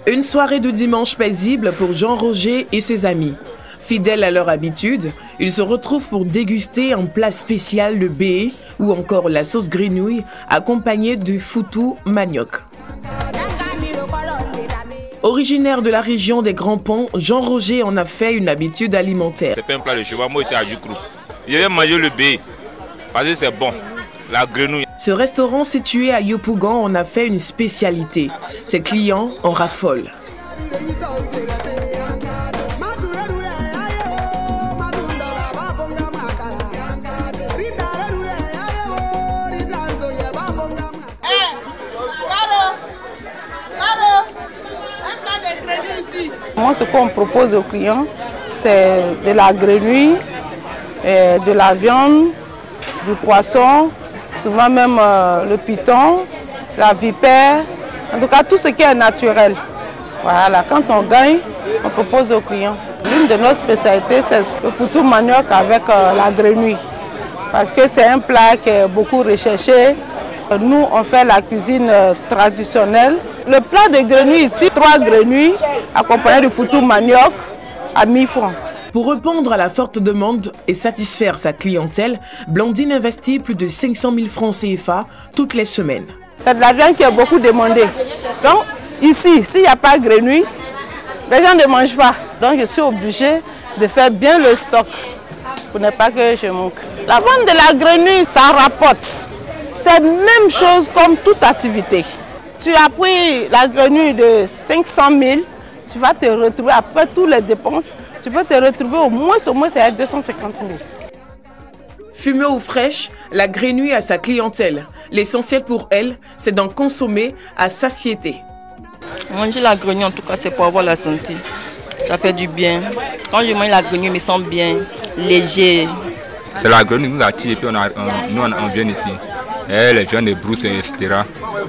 Une soirée de dimanche paisible pour Jean-Roger et ses amis. Fidèles à leur habitude, ils se retrouvent pour déguster un plat spécial, le béé, ou encore la sauce grenouille, accompagnée du foutou manioc. Originaire de la région des Grands Ponts, Jean-Roger en a fait une habitude alimentaire. C'est pas un plat de cheval, moi c'est à Jucrou. Je vais manger le béé, parce que c'est bon, la grenouille. Ce restaurant situé à Yopougon en a fait une spécialité. Ses clients en raffolent. Moi, ce qu'on propose aux clients, c'est de la grenouille, de la viande, du poisson, souvent même le python, la vipère, en tout cas tout ce qui est naturel. Voilà, quand on gagne, on propose aux clients. L'une de nos spécialités, c'est le foutou manioc avec la grenouille, parce que c'est un plat qui est beaucoup recherché. Nous, on fait la cuisine traditionnelle. Le plat de grenouille ici, 3 grenouilles accompagnées du foutou manioc à 1000 francs. Pour répondre à la forte demande et satisfaire sa clientèle, Blandine investit plus de 500 000 francs CFA toutes les semaines. C'est de la viande qui est beaucoup demandée. Donc ici, s'il n'y a pas de grenouille, les gens ne mangent pas. Donc je suis obligée de faire bien le stock pour ne pas que je manque. La vente de la grenouille, ça rapporte. C'est la même chose comme toute activité. Tu as pris la grenouille de 500 000, tu vas te retrouver après toutes les dépenses, tu peux te retrouver au moins c'est 250 000. Fumée ou fraîche, la grenouille a sa clientèle. L'essentiel pour elle, c'est d'en consommer à satiété. Manger la grenouille, en tout cas, c'est pour avoir la santé. Ça fait du bien. Quand je mange la grenouille, je me sens bien, léger. C'est la grenouille qui nous attire et puis nous on vient ici. Et les viandes de brousse, etc.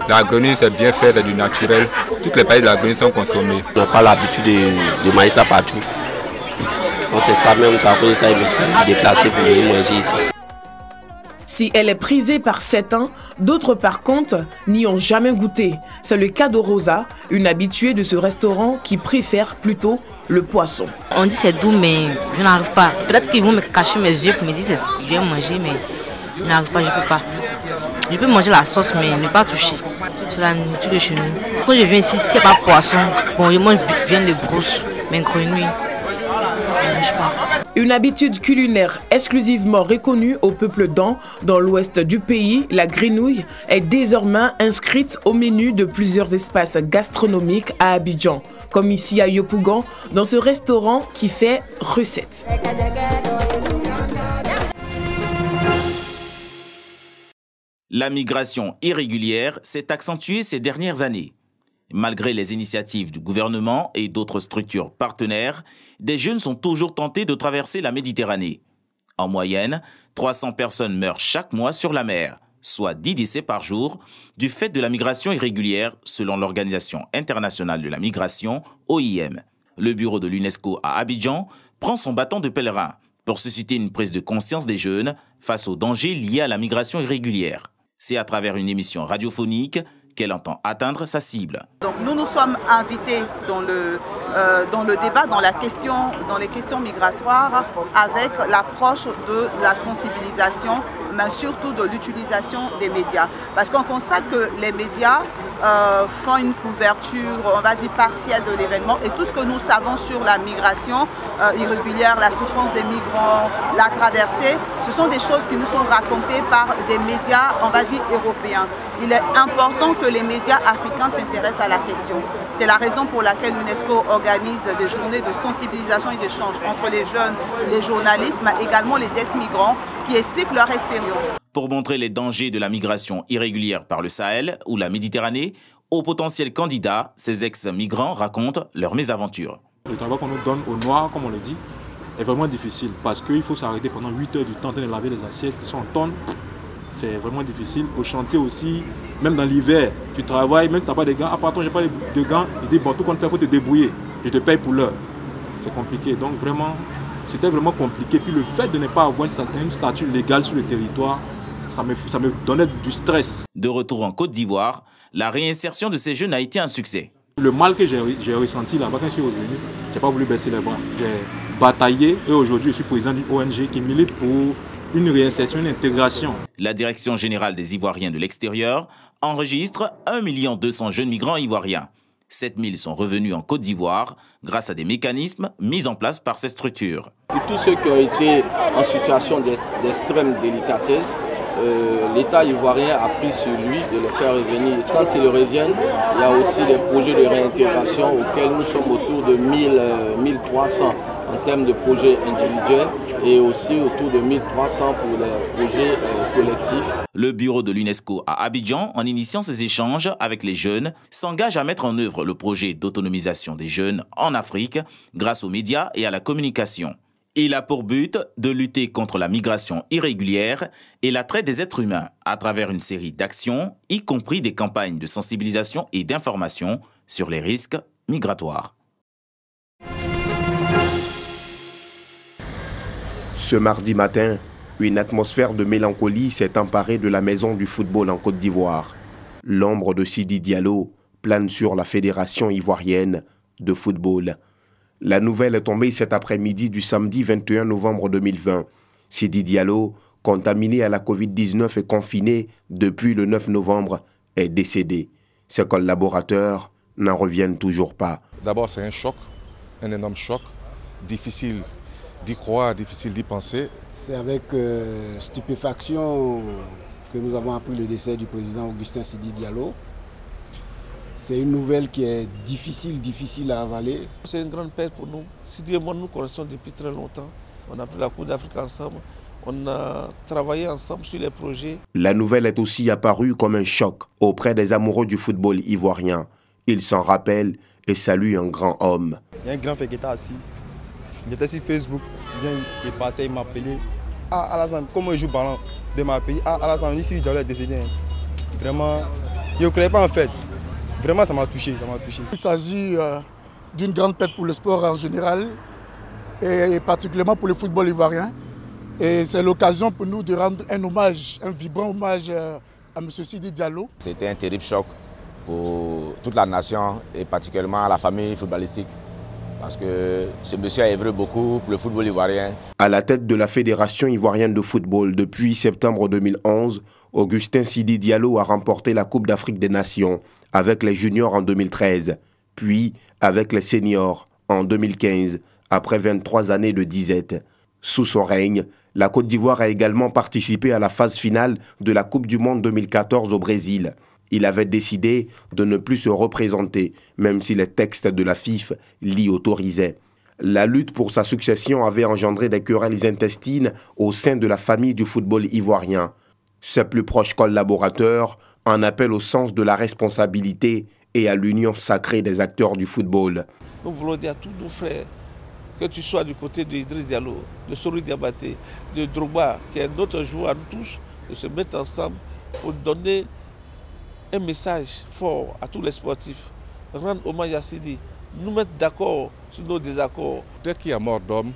La grenouille, c'est bien fait, c'est du naturel. Toutes les parties de la grenouille sont consommées. On n'a pas l'habitude de manger ça partout. Donc c'est ça même, ça, je me suis déplacé pour venir manger ici. Si elle est prisée par certains, d'autres par contre n'y ont jamais goûté. C'est le cas de Rosa, une habituée de ce restaurant qui préfère plutôt le poisson. On dit c'est doux mais je n'arrive pas. Peut-être qu'ils vont me cacher mes yeux pour me dire je viens manger mais je n'arrive pas, je ne peux pas. Je peux manger la sauce mais ne pas toucher. C'est la nourriture de chez nous. Quand je viens ici, s'il n'y a pas de poisson, bon, je mange viande de brousse, mais grenouille, je ne mange pas. Une habitude culinaire exclusivement reconnue au peuple d'An. Dans l'ouest du pays, la grenouille est désormais inscrite au menu de plusieurs espaces gastronomiques à Abidjan, comme ici à Yopougon, dans ce restaurant qui fait recette. La migration irrégulière s'est accentuée ces dernières années. Malgré les initiatives du gouvernement et d'autres structures partenaires, des jeunes sont toujours tentés de traverser la Méditerranée. En moyenne, 300 personnes meurent chaque mois sur la mer, soit 10 décès par jour, du fait de la migration irrégulière, selon l'Organisation internationale de la migration, OIM. Le bureau de l'UNESCO à Abidjan prend son bâton de pèlerin pour susciter une prise de conscience des jeunes face aux dangers liés à la migration irrégulière. C'est à travers une émission radiophonique qu'elle entend atteindre sa cible. Donc nous nous sommes invités dans le débat, dans les questions migratoires, avec l'approche de la sensibilisation, mais surtout de l'utilisation des médias. Parce qu'on constate que les médias font une couverture, on va dire, partielle de l'événement, et tout ce que nous savons sur la migration irrégulière, la souffrance des migrants, la traversée, ce sont des choses qui nous sont racontées par des médias, on va dire, européens. Il est important que les médias africains s'intéressent à la question. C'est la raison pour laquelle l'UNESCO organise des journées de sensibilisation et d'échange entre les jeunes, les journalistes, mais également les ex-migrants qui expliquent leur expérience. Pour montrer les dangers de la migration irrégulière par le Sahel ou la Méditerranée, aux potentiels candidats, ces ex-migrants racontent leurs mésaventures. Le travail qu'on nous donne au noir, comme on le dit, est vraiment difficile parce qu'il faut s'arrêter pendant 8 heures du temps en train de laver les assiettes qui sont en tonnes. C'est vraiment difficile. Au chantier aussi, même dans l'hiver, tu travailles, même si tu n'as pas de gants. Apparemment, je n'ai pas de gants. Il dit, bon, tout qu'on fait, il faut te débrouiller. Je te paye pour l'heure. C'est compliqué. Donc vraiment, c'était vraiment compliqué. Puis le fait de ne pas avoir une statue légale sur le territoire, ça me donnait du stress. De retour en Côte d'Ivoire, la réinsertion de ces jeunes a été un succès. Le mal que j'ai ressenti là-bas quand je suis revenu, je n'ai pas voulu baisser les bras. J'ai bataillé et aujourd'hui je suis président d'une ONG qui milite pour une réinsertion, une intégration. La Direction générale des Ivoiriens de l'extérieur enregistre 1 200 000 jeunes migrants ivoiriens. 7 000 sont revenus en Côte d'Ivoire grâce à des mécanismes mis en place par ces structures. Pour tous ceux qui ont été en situation d'extrême délicatesse, l'État ivoirien a pris sur lui de les faire revenir. Quand ils reviennent, il y a aussi des projets de réintégration auxquels nous sommes autour de 1300 en termes de projets individuels et aussi autour de 1300 pour les projets collectifs. Le bureau de l'UNESCO à Abidjan, en initiant ces échanges avec les jeunes, s'engage à mettre en œuvre le projet d'autonomisation des jeunes en Afrique grâce aux médias et à la communication. Il a pour but de lutter contre la migration irrégulière et la traite des êtres humains à travers une série d'actions, y compris des campagnes de sensibilisation et d'information sur les risques migratoires. Ce mardi matin, une atmosphère de mélancolie s'est emparée de la maison du football en Côte d'Ivoire. L'ombre de Sidi Diallo plane sur la Fédération ivoirienne de football. La nouvelle est tombée cet après-midi du samedi 21 novembre 2020. Sidi Diallo, contaminé à la Covid-19 et confiné depuis le 9 novembre, est décédé. Ses collaborateurs n'en reviennent toujours pas. D'abord, c'est un choc, un énorme choc, difficile d'y croire, difficile d'y penser. C'est avec stupéfaction que nous avons appris le décès du président Augustin Sidi Diallo. C'est une nouvelle qui est difficile à avaler. C'est une grande perte pour nous. Sidi et moi, nous connaissons depuis très longtemps. On a pris la Coupe d'Afrique ensemble. On a travaillé ensemble sur les projets. La nouvelle est aussi apparue comme un choc auprès des amoureux du football ivoirien. Ils s'en rappellent et saluent un grand homme. Il y a un grand frère qui était assis. Il était sur Facebook. Il est passé, il m'a appelé. Ah, Alassane, comment il joue ballon? De m'appeler. Ah, Alassane, ici, Diallo est décédé. Vraiment, je ne croyais pas en fait. Vraiment, ça m'a touché, Il s'agit d'une grande perte pour le sport en général et particulièrement pour le football ivoirien. Et c'est l'occasion pour nous de rendre un hommage, un vibrant hommage à M. Sidi Diallo. C'était un terrible choc pour toute la nation et particulièrement à la famille footballistique. Parce que ce monsieur a œuvré beaucoup pour le football ivoirien. À la tête de la Fédération ivoirienne de football depuis septembre 2011, Augustin Sidi Diallo a remporté la Coupe d'Afrique des Nations avec les juniors en 2013, puis avec les seniors en 2015, après 23 années de disette. Sous son règne, la Côte d'Ivoire a également participé à la phase finale de la Coupe du Monde 2014 au Brésil. Il avait décidé de ne plus se représenter, même si les textes de la FIFA l'y autorisaient. La lutte pour sa succession avait engendré des querelles intestines au sein de la famille du football ivoirien. Ses plus proches collaborateurs en appellent au sens de la responsabilité et à l'union sacrée des acteurs du football. Nous voulons dire à tous nos frères, que tu sois du côté d'Idriss Diallo, de Sori Diabaté, de Drogba, qui est notre joueur à nous tous, de se mettre ensemble pour donner un message fort à tous les sportifs. Rendre hommage à Sidi, nous mettre d'accord sur nos désaccords. Dès qu'il y a mort d'homme,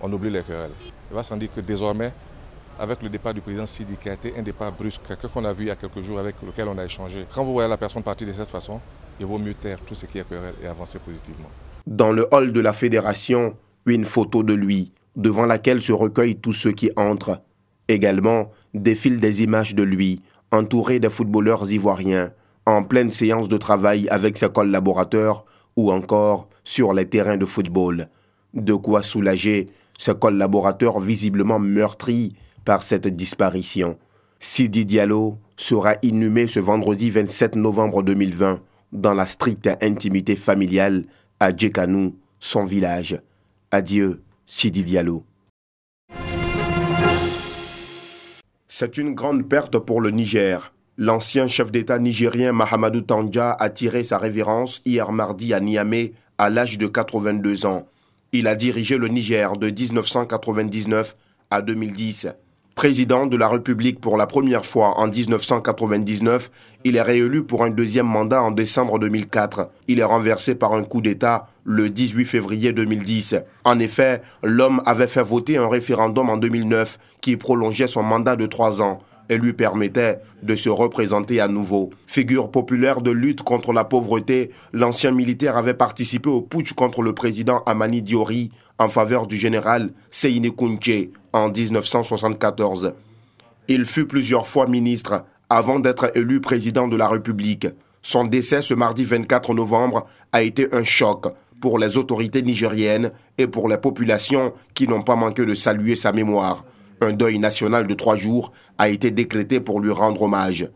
on oublie les querelles. Il va sans dire que désormais, avec le départ du président Sidi, qui a été un départ brusque, quelqu'un qu'on a vu il y a quelques jours, avec lequel on a échangé, quand vous voyez la personne partir de cette façon, il vaut mieux taire tout ce qui est querelle et avancer positivement. Dans le hall de la fédération, une photo de lui, devant laquelle se recueillent tous ceux qui entrent. Également, défilent des images de lui, entouré des footballeurs ivoiriens, en pleine séance de travail avec ses collaborateurs ou encore sur les terrains de football. De quoi soulager ses collaborateurs visiblement meurtris par cette disparition. Sidi Diallo sera inhumé ce vendredi 27 novembre 2020 dans la stricte intimité familiale à Djekanou, son village. Adieu, Sidi Diallo. C'est une grande perte pour le Niger. L'ancien chef d'État nigérien Mahamadou Tandja a tiré sa révérence hier mardi à Niamey à l'âge de 82 ans. Il a dirigé le Niger de 1999 à 2010. Président de la République pour la première fois en 1999, il est réélu pour un deuxième mandat en décembre 2004. Il est renversé par un coup d'État le 18 février 2010. En effet, l'homme avait fait voter un référendum en 2009 qui prolongeait son mandat de 3 ans. et lui permettait de se représenter à nouveau. Figure populaire de lutte contre la pauvreté, l'ancien militaire avait participé au putsch contre le président Amani Diori en faveur du général Seyni Kounché en 1974. Il fut plusieurs fois ministre avant d'être élu président de la République. Son décès ce mardi 24 novembre a été un choc pour les autorités nigériennes et pour les populations qui n'ont pas manqué de saluer sa mémoire. Un deuil national de 3 jours a été décrété pour lui rendre hommage.